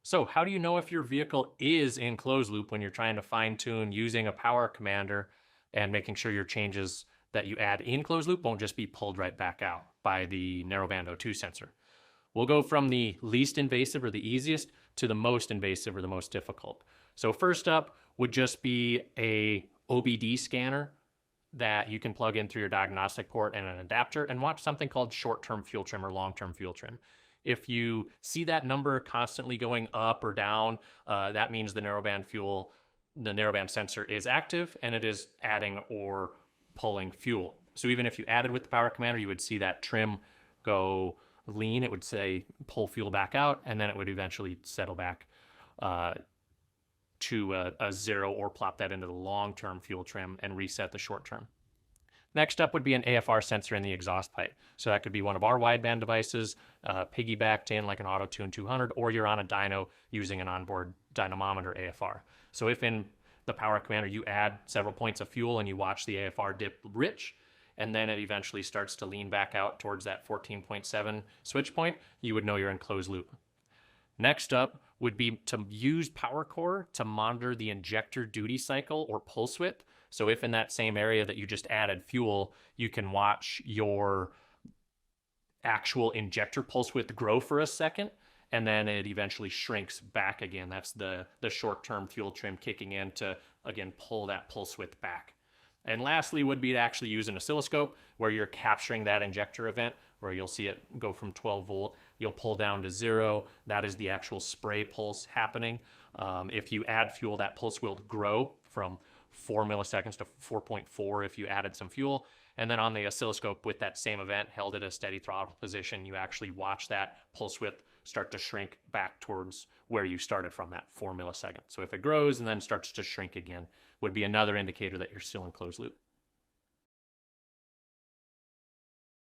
So how do you know if your vehicle is in closed loop when you're trying to fine tune using a power commander and making sure your changes that you add in closed loop won't just be pulled right back out by the narrowband O2 sensor? We'll go from the least invasive or the easiest to the most invasive or the most difficult. So first up would just be a OBD scanner that you can plug in through your diagnostic port and an adapter and watch something called short-term fuel trim or long-term fuel trim. If you see that number constantly going up or down, that means the narrowband sensor is active and it is adding or pulling fuel. So even if you added with the power commander, you would see that trim go lean. It would say pull fuel back out, and then it would eventually settle back to a zero or plop that into the long-term fuel trim and reset the short-term. Next up would be an AFR sensor in the exhaust pipe. So that could be one of our wideband devices, piggybacked in like an AutoTune 200, or you're on a dyno using an onboard dynamometer AFR. So if in the power commander you add several points of fuel and you watch the AFR dip rich, and then it eventually starts to lean back out towards that 14.7 switch point, you would know you're in closed loop. Next up would be to use PowerCore to monitor the injector duty cycle or pulse width. So if in that same area that you just added fuel, you can watch your actual injector pulse width grow for a second, and then it eventually shrinks back again. That's the short-term fuel trim kicking in to, again, pull that pulse width back. And lastly would be to actually use an oscilloscope where you're capturing that injector event, where you'll see it go from 12 volt, you'll pull down to 0. That is the actual spray pulse happening. If you add fuel, that pulse will grow from 4 milliseconds to 4.4 if you added some fuel. And then on the oscilloscope with that same event held at a steady throttle position, you actually watch that pulse width start to shrink back towards where you started from, that 4 milliseconds. So if it grows and then starts to shrink again, would be another indicator that you're still in closed loop.